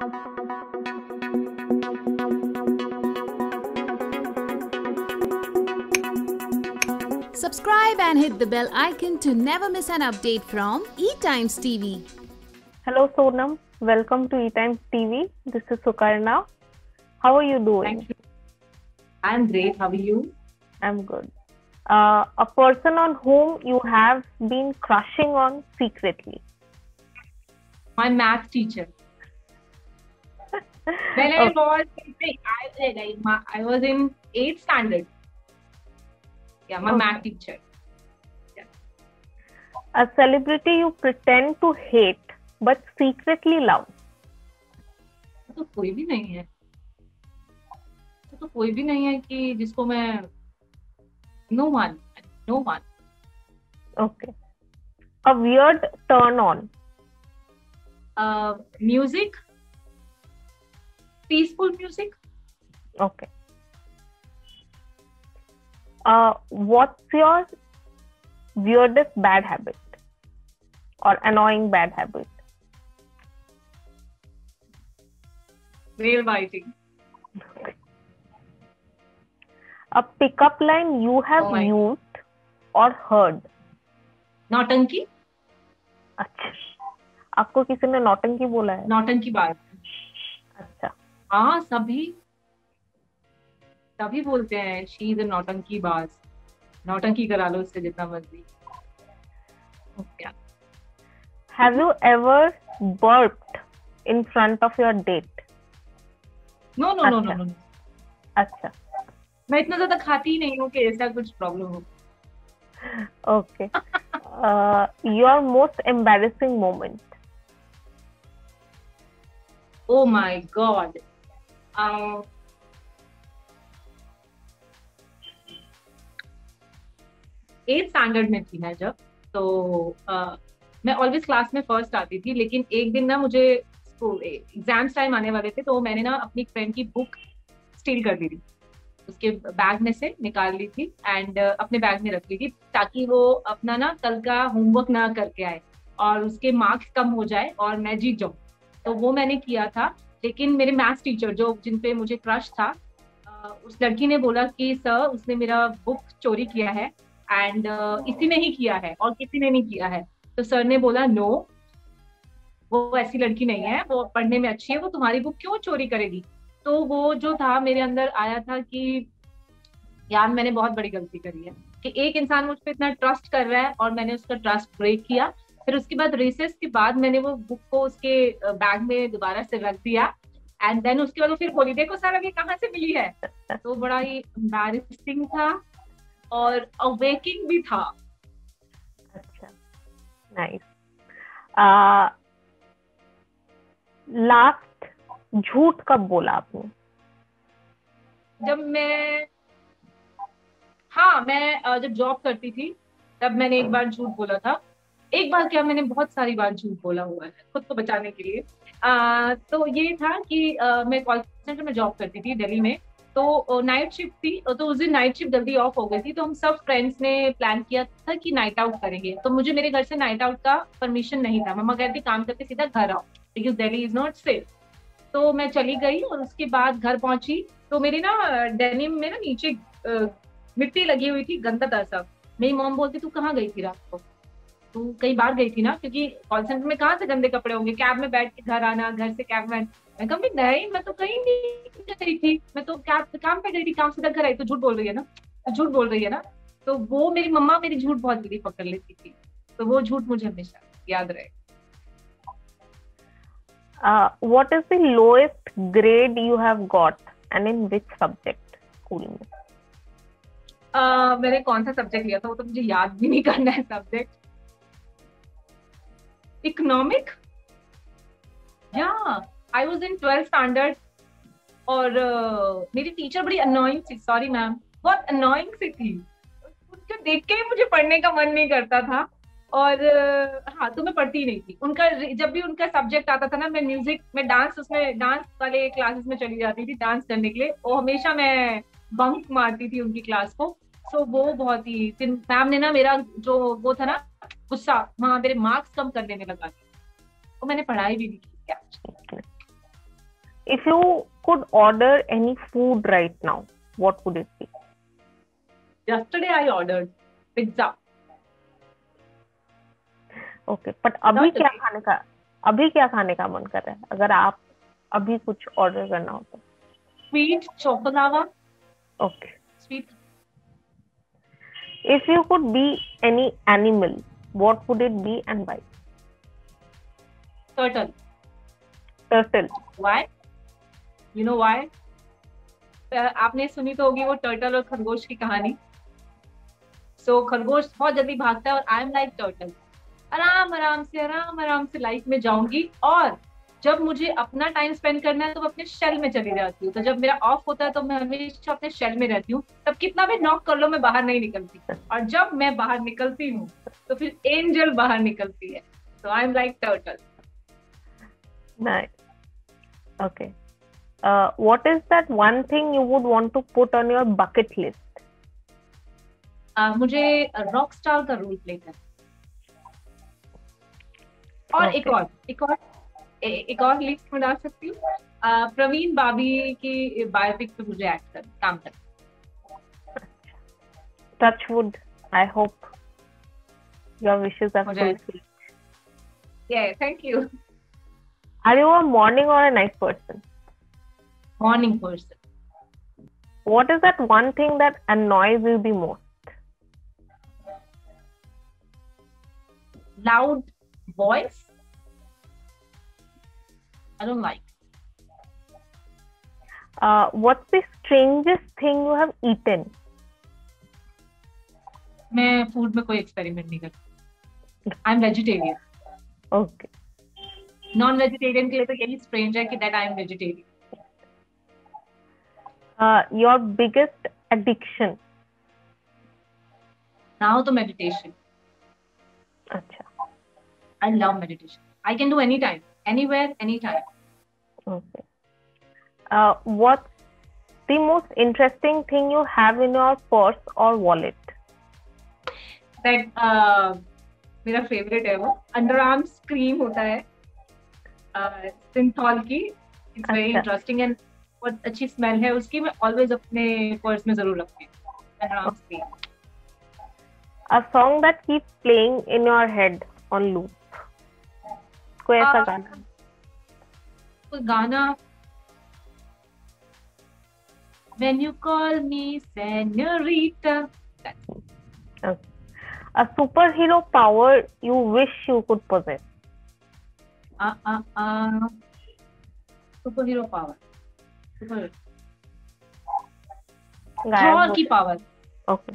Subscribe and hit the bell icon to never miss an update from eTimes TV. Hello Sonam, welcome to eTimes TV. This is Sukarna. How are you doing? Thank you. I'm great. How are you? I'm good. A person on whom you have been crushing on secretly. My math teacher. When I was in 8th standard. Yeah, my math teacher. Yeah. A celebrity you pretend to hate but secretly love. तो कोई भी नहीं है. तो कोई भी नहीं है कि जिसको मैं. No one. Okay. A weird turn on. Music. Peaceful music. Okay. What's your weirdest bad habit or annoying bad habit? Nail biting. A pickup line you have used or heard? नौटंकी. अच्छा, आपको किसी ने नौटंकी बोला है? नौटंकी बात. अच्छा. हाँ, सभी बोलते हैं शी इज अ नौटंकी बाज. नौटंकी करा लो उससे जितना मर्जी. Okay. Have you ever burped in front of your date? No. अच्छा. मैं इतना ज्यादा खाती ही नहीं हूँ कि ऐसा कुछ प्रॉब्लम हो. Okay. Your most embarrassing moment? Oh my God. 8th standard में थी मैं जब. तो मैं ऑलवेज क्लास में फर्स्ट आती थी, लेकिन एक दिन ना मुझे एग्जाम्स टाइम आने वाले थे, तो मैंने ना अपनी फ्रेंड की बुक स्टील कर ली थी. उसके बैग में से निकाल ली थी एंड अपने बैग में रख ली थी, ताकि वो अपना ना कल का होमवर्क ना करके आए और उसके मार्क्स कम हो जाए और मैं जीत जाऊँ. तो वो मैंने किया था. लेकिन मेरे मैथ्स टीचर जो जिन पे मुझे क्रश था, उस लड़की ने बोला कि सर उसने मेरा बुक चोरी किया है एंड इसी ने ही किया है और किसी ने नहीं किया है. तो सर ने बोला नो, वो ऐसी लड़की नहीं है, वो पढ़ने में अच्छी है, वो तुम्हारी बुक क्यों चोरी करेगी. तो वो जो था मेरे अंदर आया था कि यार मैंने बहुत बड़ी गलती करी है कि एक इंसान मुझ पर इतना ट्रस्ट कर रहा है और मैंने उसका ट्रस्ट ब्रेक किया. फिर उसके बाद रिसेस के बाद मैंने वो बुक को उसके बैग में दोबारा से रख दिया एंड देन उसके बाद वो फिर बोली देखो सर अभी कहाँ से मिली है. तो बड़ा ही एम्बैरेसिंग था और अवेकिंग भी था. अच्छा, नाइस. लास्ट झूठ कब बोला आपने? जब मैं जब जॉब करती थी तब मैंने एक बार झूठ बोला था. एक बार क्या, मैंने बहुत सारी बार झूठ बोला हुआ है खुद को बचाने के लिए. तो ये था कि मैं कॉल सेंटर में जॉब करती थी दिल्ली में. तो नाइट शिफ्ट थी, तो उस दिन नाइट शिफ्ट जल्दी ऑफ हो गई थी, तो हम सब फ्रेंड्स ने प्लान किया था कि नाइट आउट करेंगे. तो मुझे मेरे घर से नाइट आउट का परमिशन नहीं था. मम्मा कहती काम करके सीधा घर आओ because Delhi is not safe. तो मैं चली गई और उसके बाद घर पहुंची तो मेरी ना डेनिम में ना नीचे मिट्टी लगी हुई थी, गंदा था. मेरी मॉम बोलती तू कहाँ गई थी रात को, तू कई बार गई थी ना, क्योंकि कॉल सेंटर में कहाँ से गंदे कपड़े होंगे, कैब में बैठ के घर आना, घर से कैब में. मैं कभी नहीं, मैं तो कहीं नहीं गई थी, मैं तो काम पे गई थी, काम से घर आई. तो झूठ बोल रही है ना. तो वो मेरी मम्मा मेरी झूठ बहुत जल्दी पकड़ लेती थी, तो वो झूठ मुझे हमेशा याद रहे. What is the lowest grade you have got and in which subject school में? मैंने कौन सा सब्जेक्ट लिया था वो तो मुझे याद भी नहीं करना है subject. Economic. I was in 12th standard और मेरी टीचर बड़ी अनोइंग थी. सॉरी मैम, बहुत अनोइंग सी थी. उसको देख के मुझे पढ़ने का मन नहीं करता था. और हाँ, तो मैं पढ़ती नहीं थी. उनका जब भी उनका सब्जेक्ट आता था ना, मैं म्यूजिक में डांस वाले क्लासेस में चली जाती थी डांस करने के लिए. और हमेशा मैं बंक मारती थी उनकी क्लास को. सो वो बहुत ही, फिर मैम ने ना मेरा जो वो था ना गुस्सा, वहाँ मेरे मार्क्स कम करने में लगा. तो मैंने पढ़ाई भी नहीं की. if you could order any food right now, what would it be? Yesterday I ordered pizza. Okay, but अभी क्या खाने का मन कर रहा है अगर आप अभी कुछ ऑर्डर करना हो तो? Sweet chocolava. Okay. Sweet. If you could be any animal, what would it be and why? Turtle. Turtle. Why? You know why? आपने सुनी तो होगी वो टर्टल और खरगोश की कहानी. सो खरगोश बहुत जल्दी भागता है और आई एम लाइक टर्टल. आराम आराम से लाइफ में जाऊंगी, और जब मुझे अपना टाइम स्पेंड करना है तो मैं अपने शेल में चली जाती हूँ. तो जब मेरा ऑफ होता है तो मैं हमेशा अपने शेल में रहती हूँ. तब कितना भी नॉक कर लो मैं बाहर नहीं निकलती, और जब मैं बाहर निकलती हूँ तो फिर एंजल बाहर निकलती है. So I am like turtle. Nice. Okay. What is that one thing you would want to put on your bucket list? मुझे रॉक स्टार का रोल प्ले करना. और Okay. एक और लिस्ट में डाल सकती हूँ. प्रवीण बाबी की बायोपिक पे मुझे एक्ट कर काम करना. Touch wood. I hope your wishes are fulfilled. Yeah, thank you. Are you a morning or a night person? Morning person. What is that one thing that annoys you the most? Loud voice. I don't like. What's the strangest thing you have eaten? मैं food में कोई experiment नहीं करती. I am vegetarian. Okay. Non vegetarian के लिए तो यही strange है कि that I am vegetarian. Your biggest addiction? Now तो मेडिटेशन. अच्छा. I love meditation. I can do anytime, anywhere, anytime. Okay. What's the most interesting thing you have in your purse or wallet? That मेरा favourite है वो underarms cream होता है Cinthol की. It's very interesting and बहुत अच्छी smell है उसकी. मैं ऑलवेज अपने पर्स में जरूर रखती हूँ underarms cream. A song that keeps playing in your head on loop. कोई ऐसा गाना? कोई गाना. When you call me señorita. Okay. A superhero power you wish you could possess. Superhero power. Thor की पावर. Okay.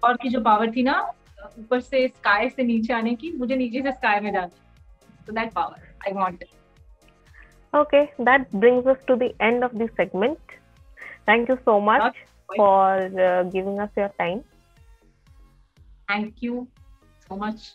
और की जो power थी ना ऊपर से स्काई से नीचे आने की, मुझे नीचे से स्काई में जाना. So that power, I want it. Okay, that brings us to the end of this segment. Thank you so much for giving us your time. Thank you so much.